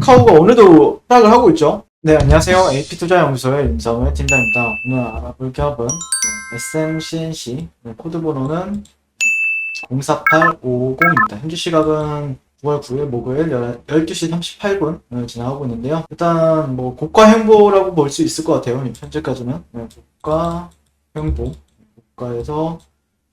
카카오가 오늘도 하락을 하고 있죠. 네, 안녕하세요. AP투자연구소의 임성훈 팀장입니다. 오늘 알아볼 기업은 SMCNC, 코드 번호는 048550입니다. 현재 시각은 9월 9일 목요일 12시 38분을 지나가고 있는데요. 일단 뭐 고가 행보라고 볼 수 있을 것 같아요. 현재까지는 고가 행보, 고가에서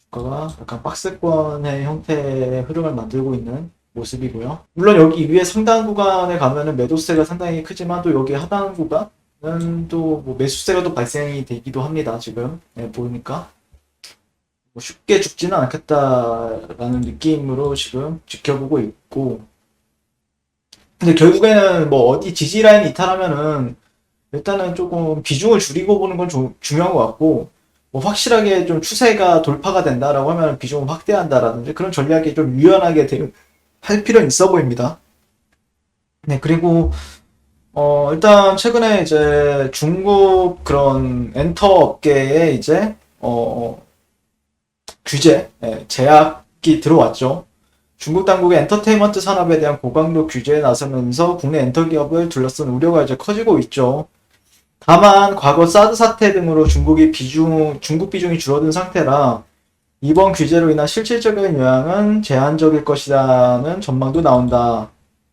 주가가 약간 박스권의 형태의 흐름을 만들고 있는 모습이고요. 물론 여기 위에 상단 구간에 가면은 매도세가 상당히 크지만 또 여기 하단 구간은 또 뭐 매수세가 또 발생이 되기도 합니다. 지금 보니까 뭐 쉽게 죽지는 않겠다라는 느낌으로 지금 지켜보고 있고, 근데 결국에는 뭐 어디 지지 라인이 이탈하면은 일단은 조금 비중을 줄이고 보는 건 중요한 것 같고, 뭐 확실하게 좀 추세가 돌파가 된다라고 하면 비중을 확대한다라든지 그런 전략이 좀 유연하게 할 필요는 있어 보입니다. 네, 그리고 일단 최근에 이제 중국 그런 엔터 업계에 이제 규제, 제약이 들어왔죠. 중국 당국의 엔터테인먼트 산업에 대한 고강도 규제에 나서면서 국내 엔터 기업을 둘러싼 우려가 이제 커지고 있죠. 다만 과거 사드 사태 등으로 중국 비중이 줄어든 상태라 이번 규제로 인한 실질적인 영향은 제한적일 것이라는 전망도 나온다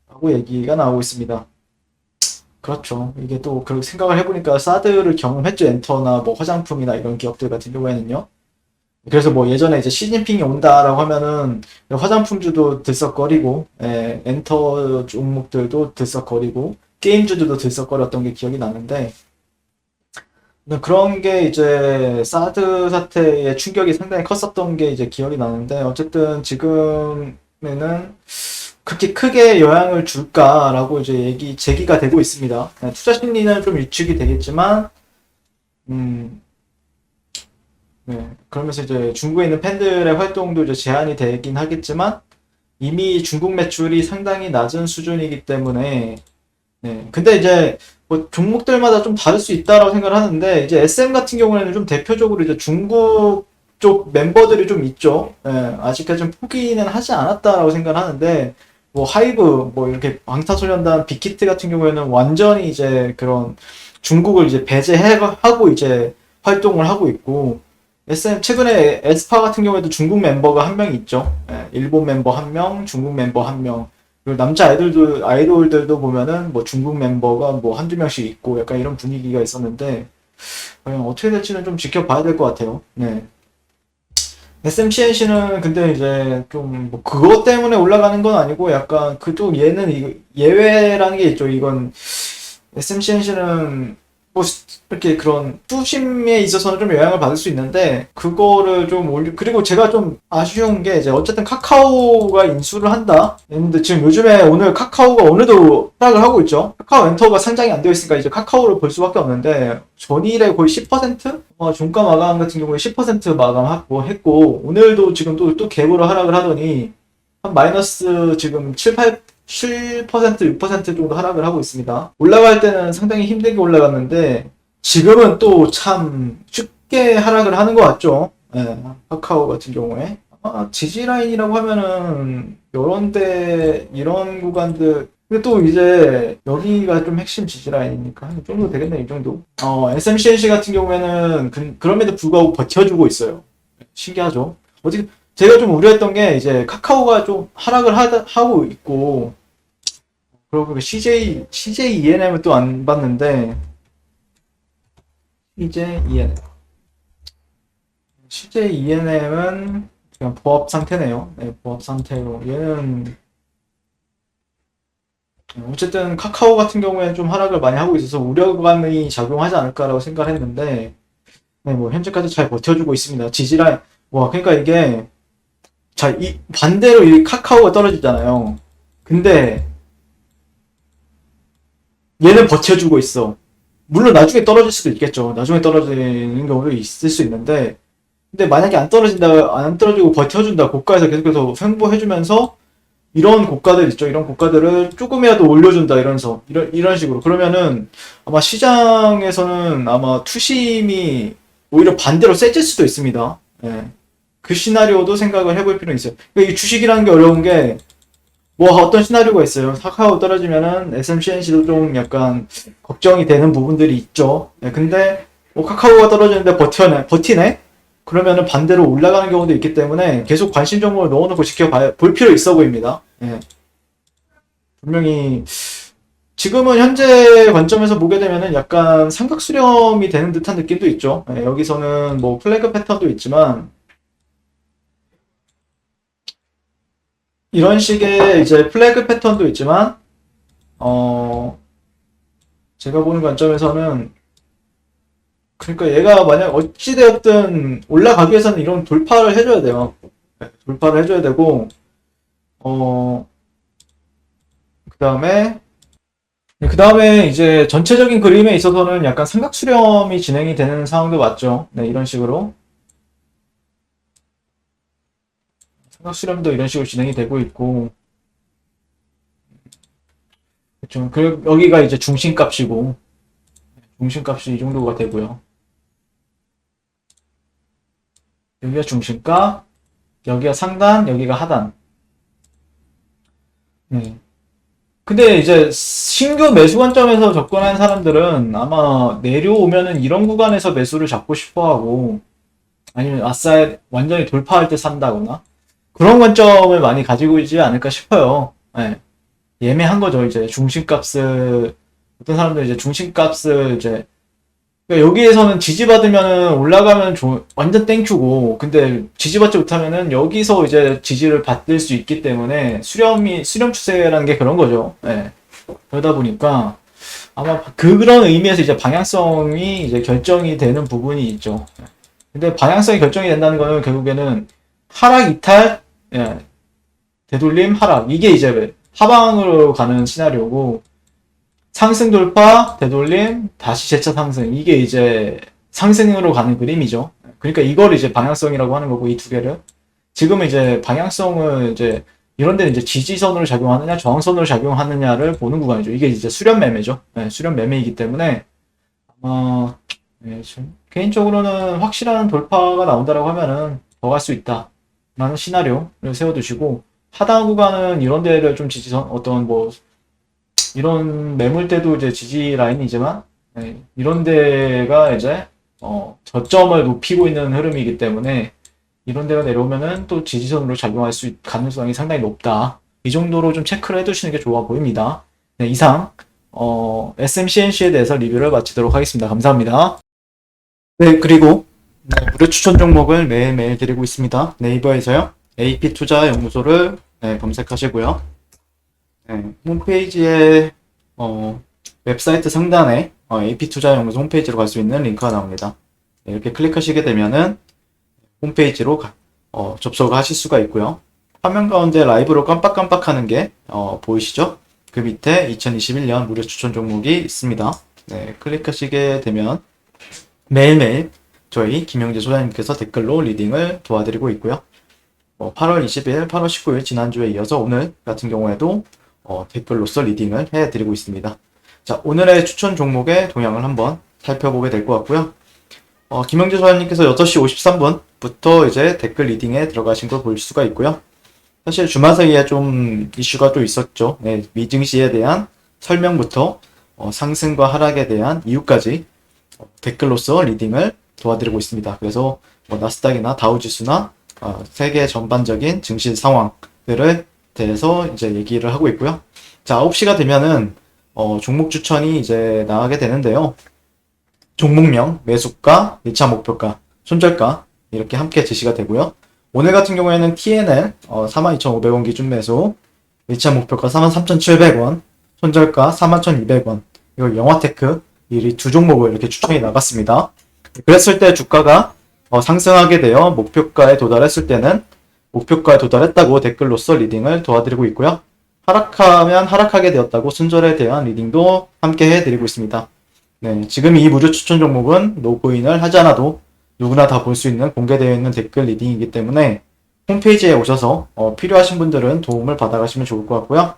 라고 얘기가 나오고 있습니다. 그렇죠. 이게 또 그렇게 생각을 해보니까 사드를 경험했죠. 엔터나 뭐 화장품이나 이런 기업들 같은 경우에는요. 그래서 뭐 예전에 이제 시진핑이 온다라고 하면은 화장품주도 들썩거리고, 엔터 종목들도 들썩거리고, 게임주들도 들썩거렸던 게 기억이 나는데, 그런 게 이제 사드 사태의 충격이 상당히 컸었던 게 이제 기억이 나는데, 어쨌든 지금에는 그렇게 크게 영향을 줄까라고 이제 제기가 되고 있습니다. 투자 심리는 좀 위축이 되겠지만, 네. 그러면서 이제 중국에 있는 팬들의 활동도 이제 제한이 되긴 하겠지만, 이미 중국 매출이 상당히 낮은 수준이기 때문에, 네. 근데 이제 뭐 종목들마다 좀 다를 수 있다라고 생각을 하는데, 이제 SM 같은 경우에는 좀 대표적으로 이제 중국 쪽 멤버들이 좀 있죠. 예, 아직까지 좀 포기는 하지 않았다라고 생각을 하는데, 뭐 하이브, 뭐 이렇게 방탄소년단 빅히트 같은 경우에는 완전히 이제 그런 중국을 이제 배제하고 이제 활동을 하고 있고, 최근에 에스파 같은 경우에도 중국 멤버가 한 명 있죠. 일본 멤버 한 명, 중국 멤버 한 명. 그리고 남자 아이돌들도 보면은 뭐 중국 멤버가 뭐 한두 명씩 있고 약간 이런 분위기가 있었는데, 어떻게 될지는 좀 지켜봐야 될 것 같아요. 네. SMCNC는 근데 이제 좀 뭐 그것 때문에 올라가는 건 아니고 약간 그쪽 얘는 예외라는 게 있죠. 이건 SMCNC는 뭐 이렇게 그런 수심에 있어서는 좀 영향을 받을 수 있는데 그거를 좀 그리고 제가 좀 아쉬운 게 이제 어쨌든 카카오가 인수를 한다 했는데 지금 요즘에 오늘 카카오가 오늘도 하락을 하고 있죠. 카카오 엔터가 상장이 안 되어 있으니까 이제 카카오를 볼 수밖에 없는데 전일에 거의 10%? 종가 마감 같은 경우에 10% 마감하고 했고 오늘도 지금 또 갭으로 하락을 하더니 한 마이너스 지금 7%, 6% 정도 하락을 하고 있습니다. 올라갈 때는 상당히 힘들게 올라갔는데 지금은 또 참 쉽게 하락을 하는 것 같죠. 카카오 같은 경우에 지지 라인이라고 하면은 이런 구간들 근데 또 이제 여기가 좀 핵심 지지 라인이니까 한 이 정도 되겠네. 이 정도. SMCNC 같은 경우에는 그럼에도 불구하고 버텨주고 있어요. 신기하죠. 어디 제가 좀 우려했던 게 이제 카카오가 좀 하락을 하고 있고 그리고 CJ ENM을 또 안 봤는데 CJ ENM은 그냥 보합 상태네요. 네, 보합 상태로 얘는 어쨌든 카카오 같은 경우에는 좀 하락을 많이 하고 있어서 우려감이 작용하지 않을까라고 생각을 했는데 네, 뭐 현재까지 잘 버텨주고 있습니다. 지지라인 그러니까 이게 이 반대로 이 카카오가 떨어지잖아요. 근데 얘는 버텨주고 있어. 물론 나중에 떨어질 수도 있겠죠. 나중에 떨어지는 경우도 있을 수 있는데, 근데 만약에 안 떨어지고 버텨준다. 고가에서 계속해서 횡보해주면서, 이런 고가들 있죠. 이런 고가들을 조금이라도 올려준다. 이런 식으로. 그러면은, 아마 시장에서는 아마 투심이 오히려 반대로 세질 수도 있습니다. 그 시나리오도 생각을 해볼 필요는 있어요. 그러니까 이 주식이라는 게 어려운 게, 뭐 어떤 시나리오가 있어요. 카카오 떨어지면은 SMCNC도 좀 약간 걱정이 되는 부분들이 있죠. 네, 근데 뭐 카카오가 떨어지는데 버티네? 그러면은 반대로 올라가는 경우도 있기 때문에 계속 관심 정보를 넣어놓고 볼 필요 있어 보입니다. 예. 분명히 지금은 현재 관점에서 보게 되면은 약간 삼각 수렴이 되는 듯한 느낌도 있죠. 예, 여기서는 뭐 플래그 패턴도 있지만 이런 식의 이제 플래그 패턴도 있지만 어 제가 보는 관점에서는 그러니까 얘가 만약 어찌되었든 올라가기 위해서는 이런 돌파를 해줘야 돼요. 네, 돌파를 해줘야 되고 어 그 다음에 이제 전체적인 그림에 있어서는 약간 삼각 수렴이 진행이 되는 상황도 맞죠. 네, 이런 식으로 삼각 수렴도 이런 식으로 진행이 되고 있고 그렇죠. 여기가 이제 중심값이고 중심값이 이 정도가 되고요. 여기가 중심값, 여기가 상단, 여기가 하단. 네. 근데 이제 신규 매수 관점에서 접근한 사람들은 아마 내려오면은 이런 구간에서 매수를 잡고 싶어 하고 아니면 아싸 완전히 돌파할 때 산다거나 그런 관점을 많이 가지고 있지 않을까 싶어요. 네. 예매한 거죠. 이제 중심값을 어떤 사람들 이제 중심값을 이제 그러니까 여기에서는 지지받으면 올라가면 완전 땡큐고, 근데 지지받지 못하면은 여기서 이제 지지를 받을 수 있기 때문에 수렴 추세라는 게 그런 거죠. 예. 그러다 보니까 아마 그런 의미에서 이제 방향성이 이제 결정이 되는 부분이 있죠. 근데 방향성이 결정이 된다는 거는 결국에는 하락 이탈, 예. 되돌림 하락. 이게 이제 하방으로 가는 시나리오고, 상승 돌파, 되돌림, 다시 재차 상승. 이게 이제 상승으로 가는 그림이죠. 그러니까 이걸 이제 방향성이라고 하는 거고, 이 두 개를. 지금은 이제 방향성을 이제 이런 데는 이제 지지선으로 작용하느냐, 저항선으로 작용하느냐를 보는 구간이죠. 이게 이제 수렴 매매죠. 네, 수렴 매매이기 때문에 아마 네, 개인적으로는 확실한 돌파가 나온다라고 하면은 더 갈 수 있다. 라는 시나리오를 세워두시고, 하단 구간은 이런 데를 좀 지지선, 어떤 뭐 이런 매물대도 이제 지지 라인이지만 네, 이런 데가 이제 저점을 높이고 있는 흐름이기 때문에 이런 데가 내려오면은 또 지지선으로 작용할 수 가능성이 상당히 높다. 이 정도로 좀 체크를 해두시는 게 좋아 보입니다. 네, 이상 SMCNC에 대해서 리뷰를 마치도록 하겠습니다. 감사합니다. 네, 그리고 네, 무료 추천 종목을 매일매일 드리고 있습니다. 네이버에서요. AP투자연구소를 네, 검색하시고요. 네, 홈페이지에 웹사이트 상단에 AP투자연구소 홈페이지로 갈 수 있는 링크가 나옵니다. 네, 이렇게 클릭하시게 되면은 홈페이지로 접속을 하실 수가 있고요. 화면 가운데 라이브로 깜빡깜빡하는 게 보이시죠? 그 밑에 2021년 무료 추천 종목이 있습니다. 네, 클릭하시게 되면 매일매일 저희 김영재 소장님께서 댓글로 리딩을 도와드리고 있고요. 8월 20일, 8월 19일 지난주에 이어서 오늘 같은 경우에도 댓글로서 리딩을 해드리고 있습니다. 자, 오늘의 추천 종목의 동향을 한번 살펴보게 될 것 같고요. 김영재 소장님께서 6시 53분부터 이제 댓글 리딩에 들어가신 걸 볼 수가 있고요. 사실 주말 사이에 좀 이슈가 또 있었죠. 네, 미증시에 대한 설명부터 상승과 하락에 대한 이유까지 댓글로서 리딩을 도와드리고 있습니다. 그래서 나스닥이나 다우지수나 세계 전반적인 증시 상황들을 대해서 이제 얘기를 하고 있고요. 자, 9시가 되면은 종목 추천이 이제 나가게 되는데요. 종목명, 매수가, 1차 목표가, 손절가 이렇게 함께 제시가 되고요. 오늘 같은 경우에는 TNL 42,500원 기준 매수, 1차 목표가 43,700원, 손절가 41,200원. 이거 영화테크 이 두 종목을 이렇게 추천이 나갔습니다. 그랬을 때 주가가 상승하게 되어 목표가에 도달했을 때는 목표가에 도달했다고 댓글로서 리딩을 도와드리고 있고요. 하락하면 하락하게 되었다고 순절에 대한 리딩도 함께 해드리고 있습니다. 네, 지금 이 무료 추천 종목은 로그인을 하지 않아도 누구나 다 볼 수 있는 공개되어 있는 댓글 리딩이기 때문에 홈페이지에 오셔서 필요하신 분들은 도움을 받아가시면 좋을 것 같고요.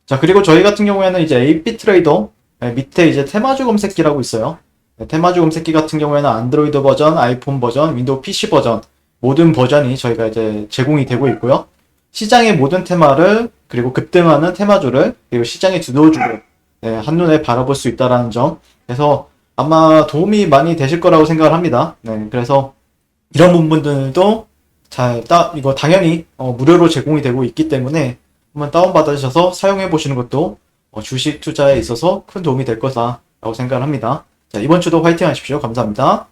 자, 그리고 저희 같은 경우에는 이제 AP 트레이더 밑에 이제 테마주 검색기라고 있어요. 네, 테마주 검색기 같은 경우에는 안드로이드 버전, 아이폰 버전, 윈도우 PC 버전 모든 버전이 저희가 이제 제공이 되고 있고요. 시장의 모든 테마를 그리고 급등하는 테마주를 그리고 시장의 주도주를 네, 한눈에 바라볼 수 있다라는 점. 그래서 아마 도움이 많이 되실 거라고 생각을 합니다. 네, 그래서 이런 부분들도 이거 당연히 무료로 제공이 되고 있기 때문에 한번 다운받으셔서 사용해 보시는 것도 주식 투자에 있어서 큰 도움이 될 거다라고 생각을 합니다. 자, 이번 주도 화이팅 하십시오. 감사합니다.